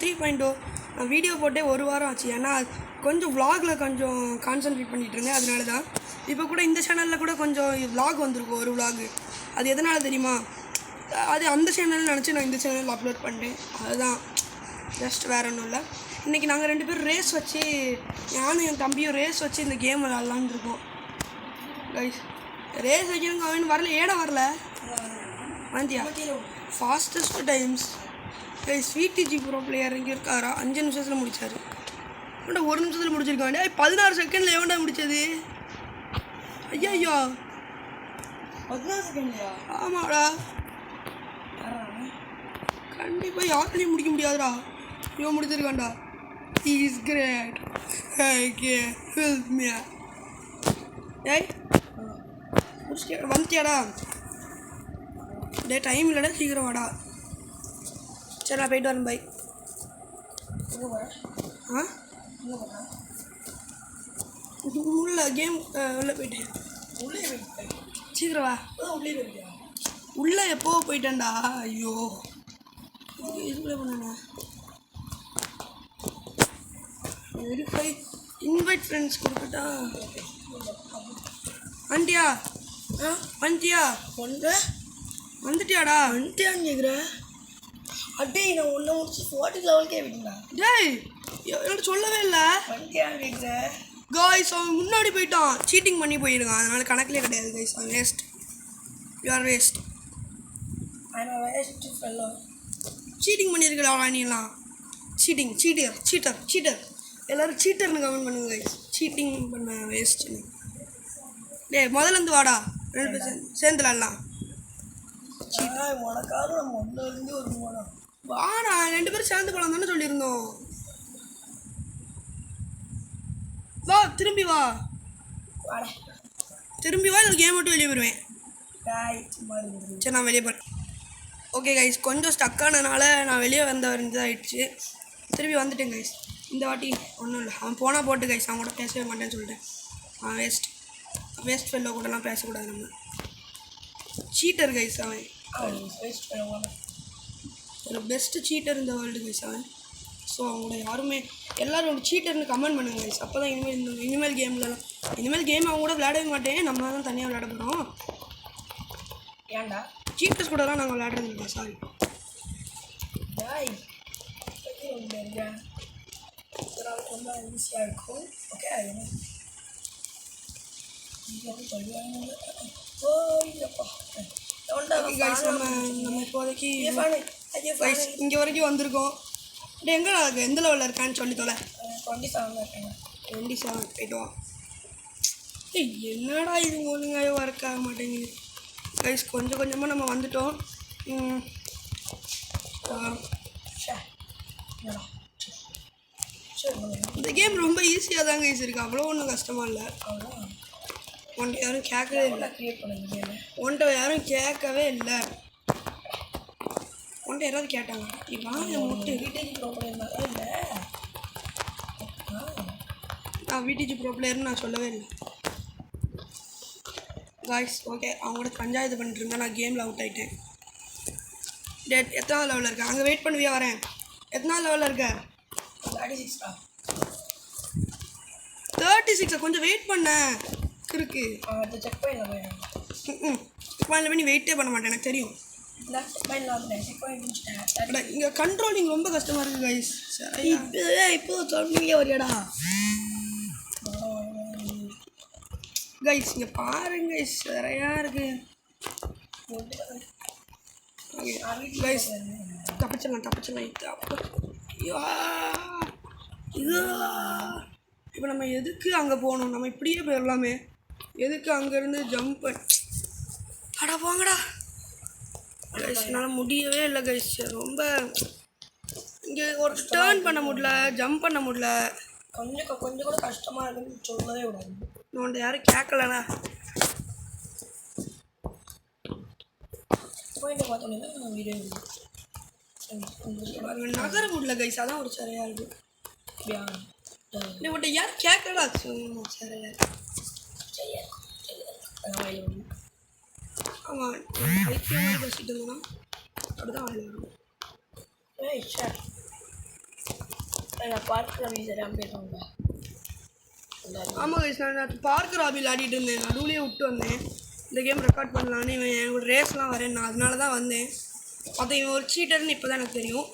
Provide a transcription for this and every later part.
3.0 நான் வீடியோ போட்டே ஒரு வாரம் ஆச்சு. ஏன்னா கொஞ்சம் விலாகில் கொஞ்சம் கான்சன்ட்ரேட் பண்ணிகிட்டு இருந்தேன். அதனால தான் இப்போ கூட இந்த சேனலில் கூட கொஞ்சம் விலாக் வந்திருக்கும், ஒரு விலாகு. அது எதனால் தெரியுமா? அது அந்த சேனல் நினச்சி நான் இந்த சேனலில் அப்லோட் பண்ணிட்டேன். அதுதான், ஜஸ்ட் வேறு ஒன்றும் இல்லை. இன்றைக்கி நாங்கள் 2 பேரும் ரேஸ் வச்சு, நானும் என் தம்பியும் ரேஸ் வச்சு இந்த கேம் விளாட்லான்னு இருக்கோம் கைஸ். ரேஸ் வைக்கணுங்க, அவன் வரல, ஏட வரல வாந்தியா. Fastest times guys. VDG pro player இங்கே இருக்காரா? 5 நிமிஷத்தில் முடித்தார். ஏன்டா 1 நிமிஷத்தில் முடிச்சிருக்காண்டே. 16 செகண்டில் எவன்டா முடித்தது? ஐயா 16 செகண்ட்லையா? ஆமாடா, கண்டிப்பாக யாருலையும் முடிக்க முடியாதுடா. இவன் முடிச்சிருக்காண்டா. Is great. Okay, help me. ஏய் முடிச்சிட்டியா? வந்துட்டியாடா? டே டைம் இல்லைடா, சீக்கிரம் வாடா. சரி நான் போயிட்டு வரேன், பை. ஆ உள்ள கேம் உள்ளே போயிட்டேன். உள்ளே போயிட்டேன். சீக்கிரம் வா. உள்ளே போயிட்டியா? உள்ளே எப்போ போயிட்டேன்டா. ஐயோ இதுக்குள்ளே பண்ணா. வெரிஃபை இன்வைட் ஃப்ரெண்ட்ஸ் கொடுத்துட்டா. வந்துட்டியா? வந்துட்டியா? வந்துட்டியாடா? வந்துட்டியான்னு கேட்குறேன். அட்டே நான் ஒன்றை முடிச்சு 40 லெவலுக்கே விட்டுங்களா? டேய் என்கிட்ட சொல்லவே இல்லை. வந்துட்டியான்னு கேட்குறேன். காய்ஸ் அவன் முன்னாடி போயிட்டான். சீட்டிங் பண்ணி போயிருக்கான். அதனால் கணக்கிலே கிடையாது கைஸ். அவன் வேஸ்ட். You are waste. ஆனால் வேஸ்ட்டு ஃபெல்லோ. சீட்டிங் பண்ணியிருக்கா நீலாம்? சீட்டர் எல்லோரும் சீட்டர்னு கமெண்ட் பண்ணுங்க கைஸ். சீட்டிங் பண்ண வேஸ்ட்டுன்னு. டேய் முதலேருந்து வாடா, 2 பேர் சேர்ந்து விளாட்லாம். உனக்காக நம்ம ஒன்றுலேருந்து ஒரு போனோம். வாடா 2 பேரும் சேர்ந்து போகலாம் தானே சொல்லியிருந்தோம். வா, திரும்பி வா. வாடா திரும்பி வா, இல்லை கேம் மட்டும் வெளியே போயிடுவேன். சரி நான் வெளியே போகிறேன். ஓகே கைஸ், கொஞ்சம் ஸ்டக்கானதுனால நான் வெளியே வந்ததாகிடுச்சு. திரும்பி வந்துட்டேன் கைஸ். இந்த வாட்டி ஒன்றும் இல்லை. அவன் போனால் போட்டு கைஸ், அவன் கூட பேசவே மாட்டேன்னு சொல்லிட்டேன். அவன் வேஸ்ட் ஃபெல்லோ கூடலாம் பேசக்கூடாது. நம்ம சீட்டர் கைஸ். அவன் ஒரு பெஸ்ட்டு சீட்டர் இந்த வேர்ல்டு கைஸ் அவன். ஸோ அவங்கள யாருமே எல்லோரும் ஒரு சீட்டர்னு கமெண்ட் பண்ணுங்க கைஸ். அப்போ தான் இனிமேல் கேம் அவங்க கூட விளையாடவே மாட்டேன். நம்ம தான் தனியாக விளையாட போகிறோம். ஏன்டா சீட்டர்ஸ் கூடலாம் நாங்கள் விளையாடுறது இல்லை. சாரி ரொம்ப ஈஸியாக இருக்கும். ஓகே நம்ம இப்போதைக்கு இங்கே வரைக்கும் வந்திருக்கோம். டே எங்கே எந்த லெவலில் இருக்கான்னு சொல்லி தொலை. 27 இருக்கேன். 27 போய்ட்டு வா. என்னடா இது ஒழுங்காக ஒர்க் ஆக மாட்டேங்குது கைஸ். கொஞ்சம் கொஞ்சமாக நம்ம வந்துட்டோம். இந்த கேம் ரொம்ப ஈஸியாக தான் கைஸ் இருக்குது. அவ்வளோ ஒன்றும் கஷ்டமாக இல்லை. உன்ட்ட யாரும் கேட்கவே இல்லை. உன்ட்ட யாரும் கேட்கவே இல்லை. உன்ட்ட யாராவது கேட்டாங்க? வாங்க முட்டு. நான் விடிஜி ப்ரோ பிளேயர்னு நான் சொல்லவே இல்லை காய்ஸ். ஓகே அவங்களோட பஞ்சாயத்து பண்ணிட்டு இருந்தேன். நான் கேமில் அவுட் ஆகிட்டேன். டேட் எத்தனாவது லெவலில் இருக்கேன்? அங்கே வெயிட் பண்ணுவியா? வரேன். எத்தனாவது லெவலில் இருக்க? 36. கொஞ்சம் வெயிட் பண்ண இருக்கு. செக் பாயிண்டில் போய் நீ வெயிட்டே பண்ண மாட்டேன், எனக்கு தெரியும். இங்கே கண்ட்ரோலிங் ரொம்ப கஷ்டமாக இருக்குது கைஸ். சரி இப்போ சொன்னீங்க வரையாடா கைஸ். இங்கே பாருங்க கைஸ், நிறையா இருக்குது கைஸ். தப்பிச்சிடலாம். இது இப்போ நம்ம எதுக்கு அங்கே போகணும்? நம்ம இப்படியே போயிடலாமே. எதுக்கு அங்கேருந்து ஜம்ப்? அடா போங்கடா கைஸ். என்னால் முடியவே இல்லை கைஸ். ரொம்ப இங்கே ஒரு டேர்ன் பண்ண முடியல, ஜம்ப் பண்ண முடியல. கொஞ்சம் கூட கஷ்டமாக இருக்குன்னு சொல்லவே விடாது. உன்ட்ட யாரும் கேட்கலண்ணா. பார்த்தோன்னா வீடியோ நகர முடியல கைஸ். அதான் ஒரு சரியாக இருக்குது. நீ உன்ட்ட யாரும் கேட்கலடா. சரியா ஆமாம், ஐக்கியமாக பேசிட்டு இருந்தோன்னா அப்படிதான் ஆள் வரும். நான் பார்க்குற வீசராம் பேசுவாங்க. ஆமாம் கைஸ், நான் பார்க்கர் ராபியில் ஆடிட்டு இருந்தேன், நடுவுலேயே விட்டு வந்தேன். இந்த கேம் ரெக்கார்ட் பண்ணலான்னு இவன் என்னோட ரேஸ்லாம் வரேன், நான் அதனால தான் வந்தேன். அதை இவன் ஒரு சீட்டர்னு இப்போ தான் எனக்கு தெரியும்.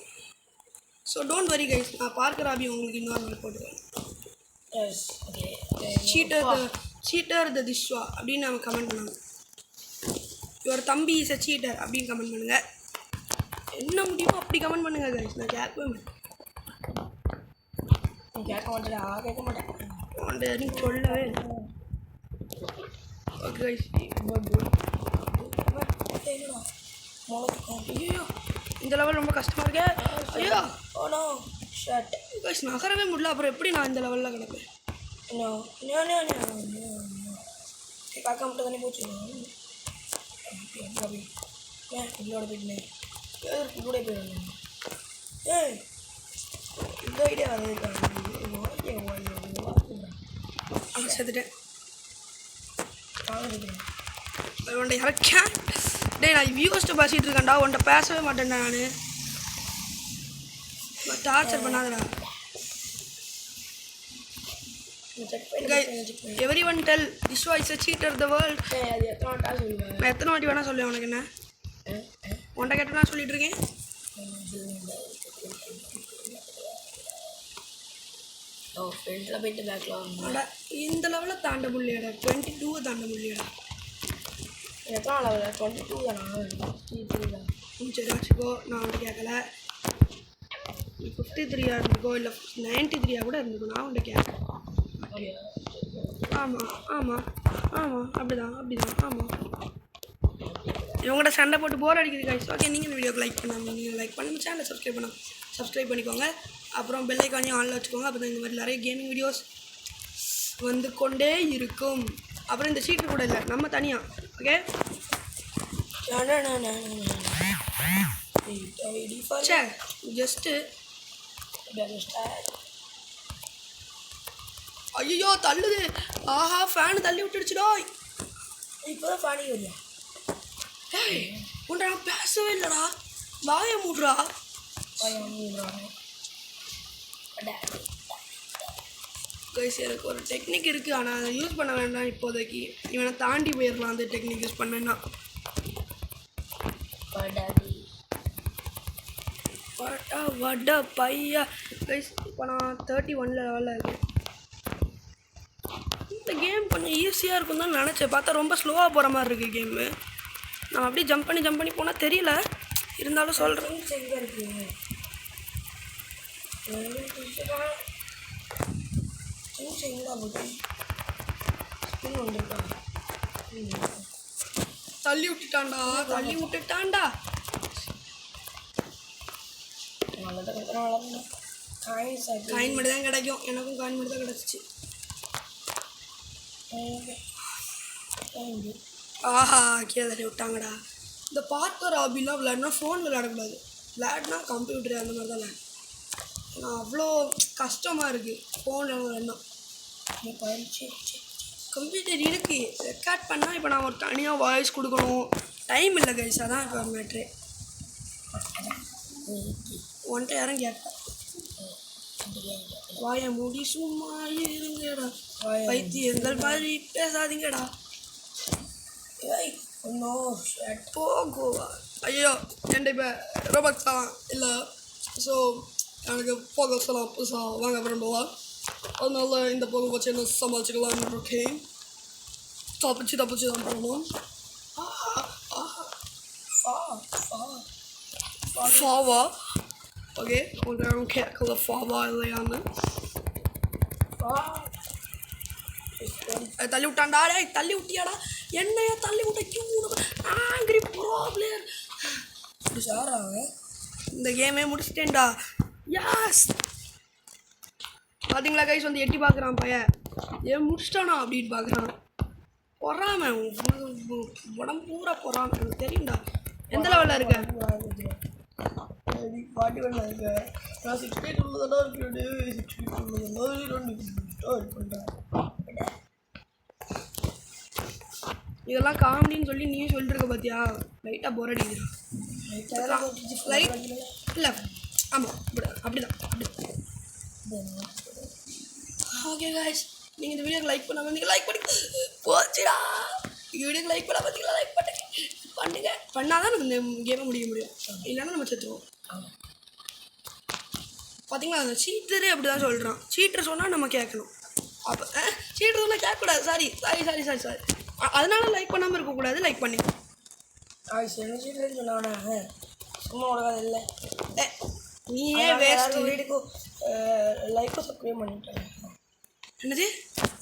ஸோ டோன்ட் வரி கைஸ், நான் பார்க்கர் ராபி உங்களுக்கு இன்னொரு நாள் போட்டுருவேன். சீட்டர் த திஷ்வா அப்படின்னு நம்ம கமெண்ட் பண்ணுவாங்க. இவர் தம்பி இஸ் அ சீட்டர் அப்படின்னு கமெண்ட் பண்ணுங்கள். என்ன முடியுமோ அப்படி கமெண்ட் பண்ணுங்கள் கைஸ், நான் கேட்கவே மாட்டேன். கேட்க மாட்டேன், கேட்க மாட்டேன். நீ சொல்லவே இல்லை. ஓகே கைஸ், ஐயோ இந்த லெவல் ரொம்ப கஷ்டமாக இருக்கே. ஐயோ ஓனோ ஷட் கைஸ், நகரவே முடியல. அப்புறம் எப்படி நான் இந்த லெவலில் கிடப்பேன்? காக்கா மட்டும் தானே போச்சு. இதோட போயிட்டேன், இதோட போயிடுவேன். ஏய் இந்த ஐடியா அங்கே சேர்த்துட்டேன். உன்ட்ட இறக்கேன். டேய் நான் வியூஸ்ட்டு பேசிகிட்டு இருக்கேன்டா, உன்ட்ட பேசவே மாட்டேன்டா நான். டார்ச்சர் பண்ணாதடா. எவ்ரிஒன் டெல் திஷ்வா is a cheater the world. நான் எத்தனை வாட்டி வேணால் சொல்லுவேன். உனக்கு என்ன உன்ட்ட கேட்டனா சொல்லிட்டு இருக்கேன். இந்த லெவலில் தாண்ட முடியலடா, 22 தாண்ட முடியலடா. எத்தனை லெவலில் 22 தானா? சரி வச்சுக்கோ, நான் அவன்கிட்ட கேட்கல. 53 இருந்துக்கோ இல்லை 93 கூட இருந்துக்கோ, நான் அவன்கிட்ட கேட்கல. ஆமாம் ஆமாம் ஆமாம் அப்படிதான் ஆமாம். இவங்கள்ட்ட சண்டை போட்டு போர் அடிக்குது கைஸ். ஓகே, நீங்கள் இந்த வீடியோக்கு லைக் பண்ணாமல் நீங்கள் லைக் பண்ணி சேனலை சப்ஸ்கிரைப் பண்ணிக்கோங்க. அப்புறம் பெல் ஐக்கானையும் ஆனில் வச்சுக்கோங்க. அப்போ தான் இந்த மாதிரி நிறைய கேமிங் வீடியோஸ் வந்து கொண்டே இருக்கும். அப்புறம் இந்த சீட்டு கூட இல்லை, நம்ம தனியாக. ஓகே ஜஸ்ட்டு ஐயோ தள்ளுது. ஆஹா ஃபேனு தள்ளி விட்டுடுச்சுடா. இப்போ தான் ஃபேனி வருது. ஏய் உன்ட்ட நான் பேசவே இல்லைடா, வாயை மூடுறா. கைஸ் எனக்கு ஒரு டெக்னிக் இருக்குது, ஆனால் அதை யூஸ் பண்ண வேண்டாம் இப்போதைக்கு. இவனை தாண்டி போயிடலாம் அந்த டெக்னிக் யூஸ் பண்ணேன்னா. வட பையா கைஸ், இப்போ நான் 31 லெவலில் இருக்கேன். இந்த கேம் கொஞ்சம் ஈஸியாக இருக்கும் தான் நினச்சேன், பார்த்தா ரொம்ப ஸ்லோவாக போகிற மாதிரி இருக்குது கேமு. நான் அப்படியே ஜம்ப் பண்ணி போனால் தெரியல, இருந்தாலும் சொல்கிறேன். எங்கே இருக்குது தள்ளி விட்டுட்டான்டா. காயின் மட்டும் தான் கிடைக்கும், எனக்கும் காயின் மட்டும் தான் கிடச்சிச்சு. ஆஹா கீழே தள்ளி விட்டாங்கடா. இந்த பார்க்கர் ராபிலாம் விளையாடினா ஃபோன் விளையாடக்கூடாது, விளையாடினா கம்ப்யூட்டர் அந்த மாதிரி தான் விளையாடு. நான் அவ்வளோ கஷ்டமாக இருக்குது ஃபோனில் விளையாடணும். கம்ப்யூட்டர் இருக்குது, ரெக்கார்ட் பண்ணால் இப்போ நான் ஒரு தனியாக வாய்ஸ் கொடுக்கணும், டைம் இல்லை கைஸ். அதான் இப்போ மேட்ரு. ஒன்ட்ட யாரும் கேட்பேன், வாயை மூடி சும்மா இருங்கடா, வைத்தியங்கள் மாதிரி பேசாதீங்கடா. போகோவா ஐயோ என்கிட்ட இப்போ ரோபோட்ஸ் தான் இல்லை. ஸோ எனக்கு போகலாம் புதுசாக வாங்க விரும்புவா, அதனால இந்த போக வச்சு என்ன சமாளிச்சுக்கலாம்னு இருக்கேன். தப்பிச்சு தான் போகணும். ஃபாவா ஓகே, உங்கள் கேட்கல ஃபாவா இல்லையான்னு. தள்ளி விட்டான்டா. டேய் தள்ளி விட்டியாடா, என்னையா தள்ளி விட்ட ஆங்கிரி ப்ரோ பிளேயர். சாரா இந்த கேமே முடிச்சிட்டேன்டா. யாஸ் பார்த்தீங்களா கைஸ், வந்து எட்டி பார்க்குறான் பையன், ஏன் முடிச்சிட்டானா அப்படின்னு பார்க்குறான். பொறாம உடம்பு பூரா பொறாம, எனக்கு தெரியும்டா. எந்த லெவலில் இருக்க? 41 இருக்கு. நான் 68 உள்ளதா இருக்கு. 68 உள்ளதா இதெல்லாம் காமெடின்னு சொல்லி நீயும் சொல்லிட்டு இருக்க பார்த்தியா? லைட்டாக போர் அடிக்குது. லைட் இல்லை, ஆமாம் அப்படிதான் ஓகே காய்ஸ், நீங்கள் இந்த வீடியோக்கு லைக் பண்ணாமல் நீங்கள் லைக் பண்ணி போச்சுடா. இந்த வீடியோக்கு லைக் பண்ணாமல் பார்த்தீங்களா, லைக் பண்ணுங்க. பண்ணால் தான் நம்ம இந்த கேமை முடிய முடியும், இல்லைன்னா நம்ம செத்துருவோம். பார்த்தீங்களா, அந்த சீட்டரே அப்படி தான் சொல்கிறான். சீட்டர் சொன்னால் நம்ம கேட்கணும். அப்போ சீட்டர் சொன்னால் கேட்கக்கூடாது. சாரி. அதனால லைக் பண்ணாமல் இருக்கக்கூடாது, லைக் பண்ணி. சீட்டர்னு சொன்னானே சும்மா உலகாது இல்லை. நீயே வேஸ்ட். வீட்டுக்கு லைக்கும் சப்ஸ்கிரைப் பண்ணிட்டேன். என்னது?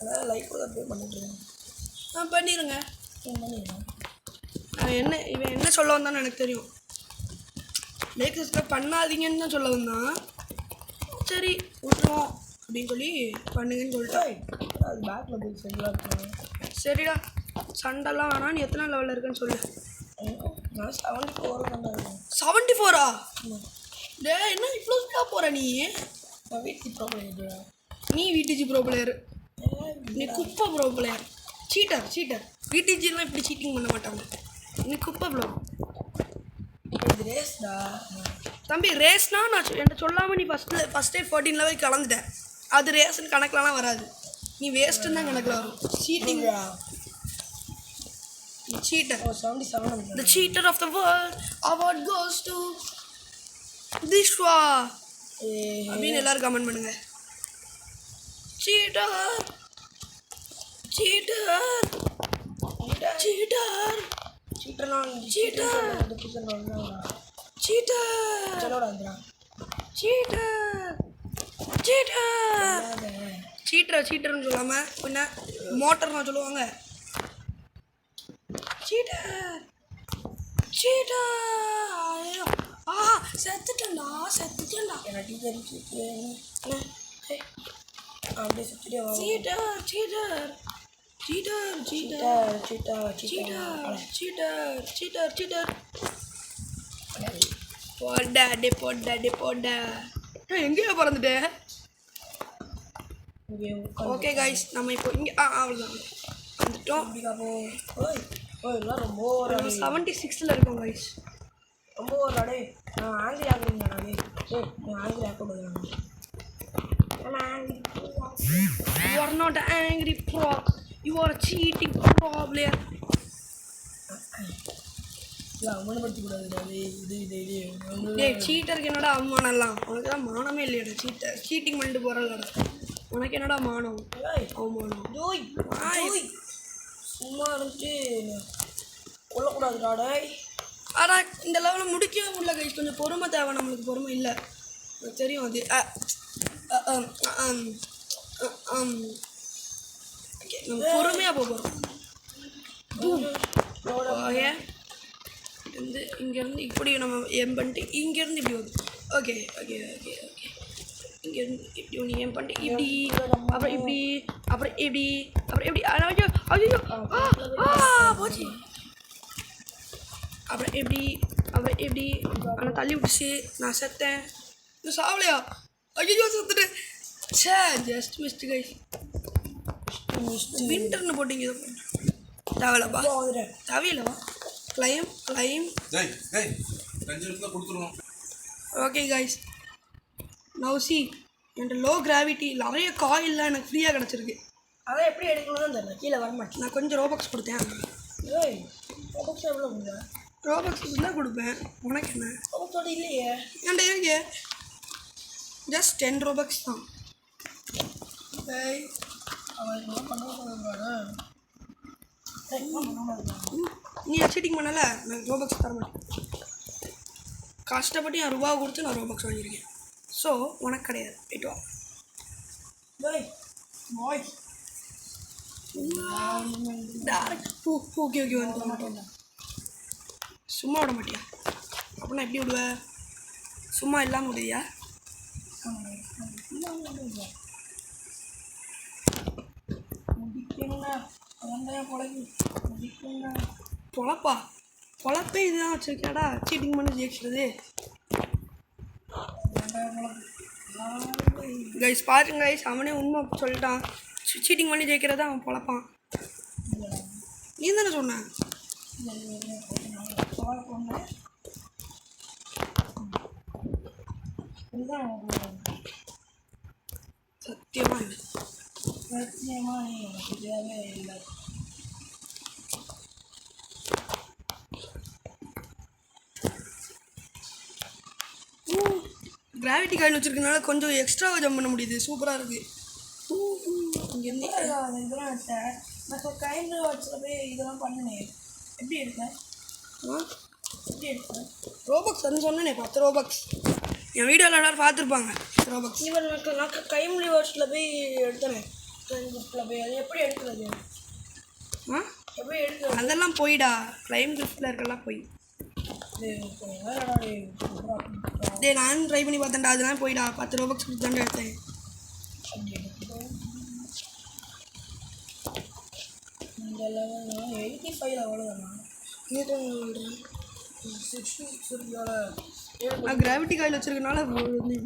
அதான் லைக்கும் சப்ஸ்கிரைப் பண்ணிட்டேன். பண்ணிடுங்க. பண்ணிடுறேன். இவன் என்ன சொல்ல வந்தான்னு எனக்கு தெரியும். லைக் சப்ஸ்கிரைப் பண்ணாதீங்கன்னு தான் சொல்ல வந்தான். சரி விட்டுருவோம் அப்படின்னு சொல்லி பண்ணுங்கன்னு சொல்லிட்டேன். அது பேக்கில் போய் சரியாக இருக்கணும். சரிடா, சண்டைலாம் வேணாம். நீ எத்தனை லெவலில் இருக்குன்னு சொல்லு. நான் 74 தான் இருக்கேன். 74ஆ? டே, என்ன இவ்வளோ ஸ்பீடாக போகிற நீ? நான் வீட்டுக்கு ப்ரோ பிளேயர். நீ விடிஜி ப்ரோ பிளேயர். நீ குப்பை ப்ரோ பிளேயர். சீட்டர். விடிஜிலாம் இப்படி சீட்டிங் பண்ண மாட்டாங்க. நீ குப்பை ப்ரோ. இது ரேஸ்டா தம்பி. ரேஸ்னா நான் என்கிட்ட சொல்லாமல் நீ ஃபஸ்ட்டே 14 லெவல் கலந்துட்டேன். அது ரேஸ்ன்னு கணக்கிலலாம் வராது. நீ வேஸ்ட்டுன்னு தான் கணக்கில் வரும். Seating. Cheater. 77. The cheater of the world. Award goes to Dishwa. அப்படின்னு எல்லாரும் கமெண்ட் பண்ணுங்க. Cheater. சீட்டர்னு சொல்லாம என்ன மோட்டர் நான் சொல்லுவாங்க. செத்துட்டேன்டா. எனக்கு தெரிஞ்சு அப்படியே சுற்றிட்டே சீட்டர். போடா. எங்கேயோ பிறந்துட்டேன். ஓகே காய்ஸ், நம்ம இப்போ இங்கே அவ்வளோதான் வந்துட்டோம். ரொம்ப 76ல் இருக்கோம் காய்ஸ். ரொம்ப விளாடே. நான் ஆங்கிரி ஆகுறீங்கண்ணாடே. நான் angry ஆக்கக்கூடாது. You are not an angry pro. You are a cheating pro player. அவமானப்படுத்தக்கூடாது. டேய், சீட்டருக்கு என்னடா அவமானம்லாம்? உனக்கு தான் மானமே இல்லையாடா. சீட்டிங் பண்ணிட்டு போகிறல்லடா. உனக்கு என்னடா மானம் அவமானம்? சும்மா இருந்துட்டு கொல்லக்கூடாதுடா. ஆனால் இந்த லெவலில் முடிக்கவே முடியல கைஸ். கொஞ்சம் பொறுமை தேவை. நம்மளுக்கு பொறுமை இல்லை, எனக்கு தெரியும் அது. ஓகே, நம்ம பொறுமையாக போகிறோம். ஓகே, இங்கேருந்து இப்படி நம்ம எம் பண்ணிட்டு இங்கேருந்து இப்படி வருது. ஓகே, இங்கேருந்து இப்படி ஒன்று எம் பண்ணிட்டு இப்படி, அப்புறம் இப்படி. ஐயோ போச்சு. அப்புறம் எப்படி ஆனால் தள்ளி விட்டுச்சு. நான் செத்தேன். இன்னும் சாவலையா? ஐயோ செத்துட்டேன். Just missed guys. விண்டர்னு போட்டிங்க. தேவையில்லப்பா. Claim. Okay guys, now see என்கிட்ட லோ கிராவிட்டி நிறைய காயில்லாம் எனக்கு ஃப்ரீயாக கிடச்சிருக்கு. அதான் எப்படி எடுக்கணும்னு தெரியல. கீழே வரமாட்டேன். நான் கொஞ்சம் ரோபாக்ஸ் கொடுத்தேன். ரோபாக்ஸ் எவ்வளோ கொடுங்க? ரோபாக்ஸ் தான் கொடுப்பேன். உனக்கு என்ன? ரோபாக்ஸோட இல்லையே. ஏன்டா இருக்கு? ஜஸ்ட் 10 ரோபாக்ஸ் தான். நீ சீட்டிங் பண்ணல, நான் ரோபாக்ஸ் தர மாட்டேன். கஷ்டப்பட்டு என் ரூபா கொடுத்து நான் ரோபாக்ஸ் வாங்கியிருக்கேன். ஸோ உனக்கு கிடையாது. போய்ட்டு வா. ஓகே வந்து மாட்டேன். சும்மா விட மாட்டியா? அப்படின்னா எப்படி விடுவேன்? சும்மா இல்லாமல் விடுவியா? பொழப்பே இதுதான் வச்சுருக்கியாடா. சீட்டிங் பண்ணி ஜெயிக்கிறது. கைஸ் பாருங்க கைஸ், அவனே உண்மை சொல்லிட்டான். சீட்டிங் பண்ணி ஜெயிக்கிறதா அவன் பொழப்பான். நீ தானே சொன்ன? சத்தியமாக இல்லை. சத்தியமாக எனக்கு தேவை இல்லை. கிராவிட்டி காயில் வச்சுருக்கனால கொஞ்சம் எக்ஸ்ட்ராவாக ஜம்ப் பண்ண முடியுது. சூப்பராக இருக்குது. இங்கேருந்து இதெல்லாம் எடுத்தேன். நான் இப்போ கைண்ட் வாட்சில் போய் இதெல்லாம் பண்ணினேன். எப்படி எடுத்தேன்? எப்படி எடுத்தேன்? ரோபக்ஸ் அது சொன்னேனே 10 ரோபக்ஸ். என் வீடியோவில் எல்லாரும் பார்த்துருப்பாங்க. 10 ரோபக்ஸ். இவன் நான் கைம்லி வாட்சில் போய் எடுத்தேனே. கைண்டில் போய் அது எப்படி எடுக்கிறது? எப்படி எடுக்கிறது? அதெல்லாம் போயிடா. க்ளைம் கிஃப்டில் இருக்கலாம் போய். டே நான் ட்ரை பண்ணி பார்த்தேன்டா. அதெல்லாம் போயிடா. 10 ரோபக்ஸ் கொடுத்து தாண்டா எடுத்தேன். இந்த லெவல் 85 அவ்வளோதானா? நான் கிராவிட்டி காயில் வச்சுருக்கனால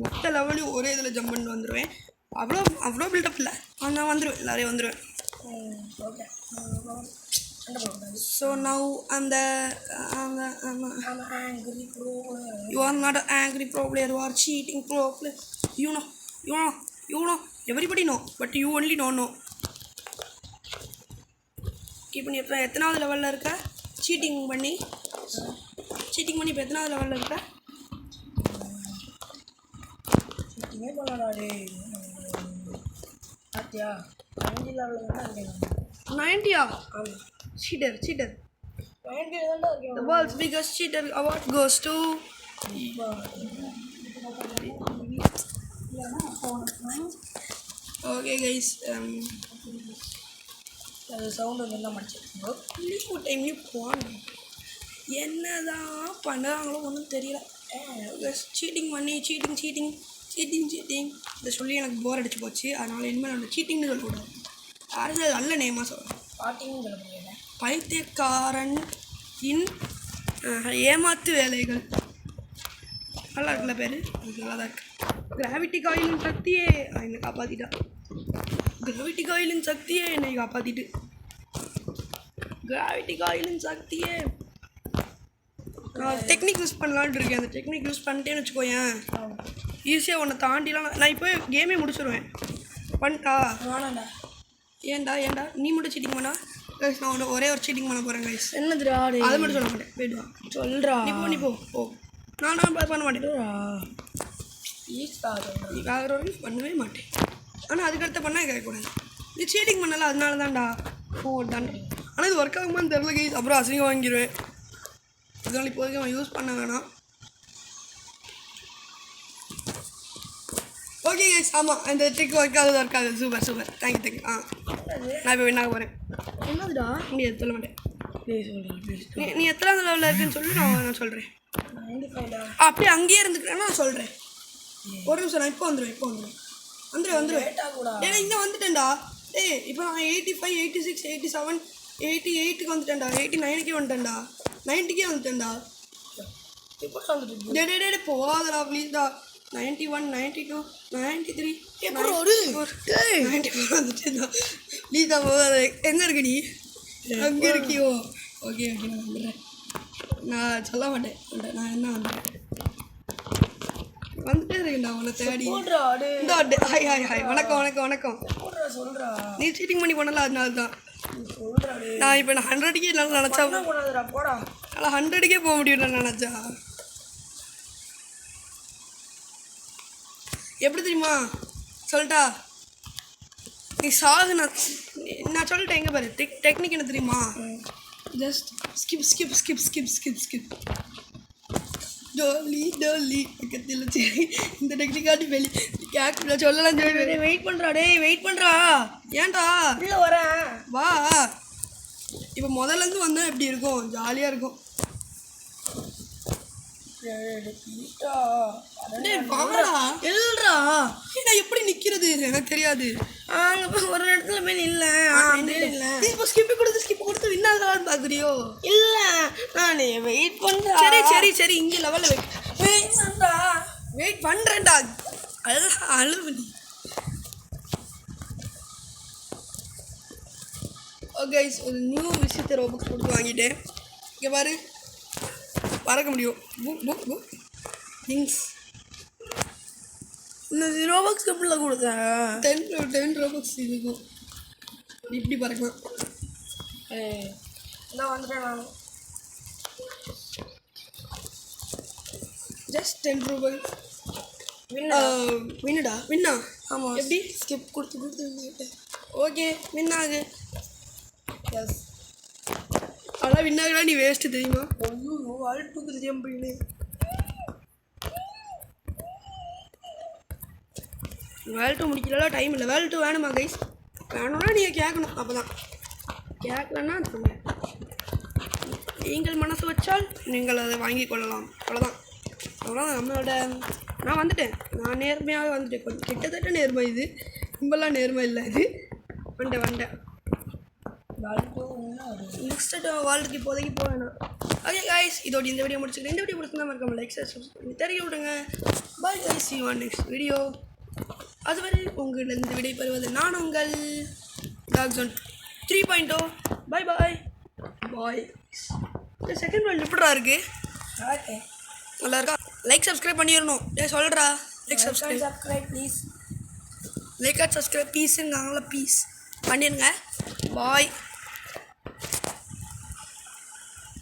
மொத்த லெவலையும் ஒரே இதில் ஜம்ப் பண்ணி வந்துடுவேன். அவ்வளோ பில்டப் இல்லை. நான் வந்துடுவேன். எல்லாரையும் வந்துடுவேன். ஓகே. ஸோ நவ் அந்த you are not an angry pro player, you are cheating pro player. You know everybody know, but you only don't know. இப்போ நீ இப்போ எத்தனாவது லெவலில் இருக்க? சீட்டிங் பண்ணி இப்போ எத்தனாவது லெவலில் இருக்க? சீட்டிங்கே பண்ணடா டே. பார்த்தியா 90 லெவலில் தான் இருக்கேன். 90யா? Cheater. 90 தான்டா இருக்கேன். The world's biggest cheater award goes to okay guys. அது சவுண்ட் வந்து என்ன படிச்சிருக்கோம். லீவ் டைம்லேயும் போகணும். என்னதான் பண்ணுறாங்களோ ஒன்றும் தெரியல. சீட்டிங் பண்ணி சீட்டிங் இதை சொல்லி எனக்கு போர் அடிச்சு போச்சு. அதனால் இனிமேல் நான் சீட்டிங்னு சொல்லக்கூடாது. யாரும் நல்ல நேமாக சொல்கிறேன். பாட்டின்னு சொல்ல முடியாது. பைத்தியக்காரன் ஏமாத்து வேலைகள். நல்லா இருக்குல்ல பேர்? நல்லா தான் இருக்கு. கிராவிட்டி காயிலின் சக்தியே என்னை காப்பாற்றிட்டா. கிராவிட்டி காயிலின் சக்தியே என்னை காப்பாற்றிட்டு. கிராவிட்டி காயிலின் சக்தியே. நான் டெக்னிக் யூஸ் பண்ணலான்ட்டு இருக்கேன். அந்த டெக்னிக் யூஸ் பண்ணிட்டேன்னு வச்சுக்கோயேன், ஈஸியாக உன்னை தாண்டிலாம் நான் இப்போ கேமே முடிச்சிடுவேன். பண்ணிட்டா? வேணாண்டா. ஏன்டா நீ மட்டும் சீட்டிங் பண்ணா? கைஸ் நான் ஒரே ஒரு சீட்டிங் பண்ண போகிறேன் கைஸ். என்னதுடா? அதை மட்டும் சொல்ல மாட்டேன். போய்டுவா சொல்கிறா. நீ போ. நான் பண்ண மாட்டேன். நீ வேறு ஒரு பண்ணவே மாட்டேன். ஆனால் அதுக்கடுத்த பண்ணால் கேட்கக்கூடாது. நீ சீட்டிங் பண்ணல அதனால தான்டா. தான்டா. ஆனால் இது ஒர்க் ஆகுமான்னு தெரில கைஸ். அப்புறம் அசிங்கம் வாங்கிடுவேன். அதனால் இப்போதைக்கு நான் யூஸ் பண்ண வேணாம். Okay guys. ஆமாம் இந்த ட்ரிக் ஒர்க் ஆகுது. Super thank you. நான் இப்போ வின் ஆக போகிறேன். என்னதுடா? நீ எது சொல்ல மாட்டேன். சொல்கிறேன். நீ எத்தனாவது லெவலில் இருக்குன்னு சொல்லி நான் சொல்கிறேன். 95டா. அப்படியே அங்கேயே இருந்துக்கிறேன்னா நான் சொல்கிறேன். ஒரு நிமிஷம். நான் இப்போ வந்துடுவேன். வந்துடுவேன். ஏன்னா இங்கே வந்துட்டேன்டா. இப்போ நான் 85, 86, 87, 88க்கு வந்துட்டேன்டா. 89க்கே வந்துட்டேன்டா. 90க்கே வந்துட்டேன்டா. இப்போ வந்துட்டு டே போகாதடா ப்ளீஸ்டா. 91, 92, 93 எப்படி ஒரு 94 வந்துட்டேன்டா. ப்ளீஸ்டா போகாத. எங்கே இருக்க நீ? அங்கே இருக்கியோ? ஓகே நான் வந்துடுறேன். நான் சொல்ல மாட்டேன். நான் என்ன வந்துட்டே இருக்கேன்டா உன்னை தேடி. ஹாய் வணக்கம். சொல்கிறா. நீ சீட்டிங் பண்ணி பண்ணல அதனால தான். சொல்கிறா. நான் இப்போ 100க்கே என்னால் நினச்சா போடா. ஆனால் 100க்கே போக முடியும் நான் நினச்சா. எப்படி தெரியுமா சொல்லிட்டா? நீ சாகு. நான் சொல்லிட்டேன். எங்கே பாரு டெக்னிக் என்ன தெரியுமா? ஜஸ்ட் ஸ்கிப் டோலி பக்கத்தில் சரி. இந்த டெக்னிக்காட்டி வெளி கேட்கல சொல்லலாம். சரி வெயிட் பண்ணுறா. ஏன்டா இல்லை வரேன். வா. இப்போ முதல்லேருந்து வந்தால் எப்படி இருக்கும்? ஜாலியாக இருக்கும். இல்லைடா. நான் எப்படி நிற்கிறது எனக்கு தெரியாது. அங்கே போய் ஒரு இடத்துல போய் இல்லை. இப்போ ஸ்கிப் கொடுத்து வின்னாதான் பார்க்குறியோ? இல்லை நான் வெயிட் பண்ணுறேன். சரி இங்கே லெவலில் வெயிட் பண்ணுறேன்டா. அழுவு நீ. ஓகே ஒரு நியூ விஷயத்தை ரோபக்ஸ் கொடுத்து வாங்கிட்டேன். இங்கே பாரு பறக்க முடியும். திங்ஸ் இந்த ரோபாக்ஸ் எப்படில கொடுத்தேன் 10 ரோபக்ஸ் இதுக்கும் இப்படி பறக்கலாம். நான் வந்துட்டேன் நான். ஜஸ்ட் 10 ரூபாய் வின்னுடா. வின்னா ஆமாம் எப்படி ஸ்கிப் கொடுத்து ஓகே வின்னாகு. எஸ். ஆனால் வின்னாகடா நீ வேஸ்ட்டு தெரியுமா? ஐயோ வாழ்த்துக்கு ஜம்பி. வேல்ட்டு முடிக்கலாம் டைம் இல்லை. வேல்ட்டு வேணுமா கைஸ்? வேணும்னா நீங்கள் கேட்கணும். அப்போ தான் கேட்கலன்னா சொல்லுங்கள். நீங்கள் மனசு வச்சால் நீங்கள் அதை வாங்கி கொள்ளலாம். அவ்வளோதான். அவ்வளோதான் நம்மளோட. நான் வந்துட்டேன். நான் நேர்மையாக வந்துட்டேன். கொஞ்சம் கிட்டத்தட்ட நேர்மை. இது ரொம்பலாம் நேர்மை இல்லை. இது வண்டேன் நெக்ஸ்ட்டு வாழ்க்கை இப்போதைக்கு போவேண்ணா. ஓகே கைஸ், இதோட இந்த வீடியோ முடிச்சுக்கிறேன். இந்த வீடியோ பிடிச்சிருந்தா மறக்காம லைக் சப்ஸ்கிரைப் பண்ணி தெரிய விடுங்க. Bye guys, see you on next video. அதுவரை உங்களிடம் விடைபெறுவது நான் உங்கள் டாக்ஸோன் 3.0. பாய் பாய் பாய். இந்த செகண்ட் வேர்ல்டு எப்படா இருக்கு? நல்லா இருக்கா? லைக் சப்ஸ்கிரைப் பண்ணிடணும். சொல்கிறா like subscribe please. Like and subscribe பீஸுங்காங்களா? பீஸ் பண்ணிடுங்க. பாய்.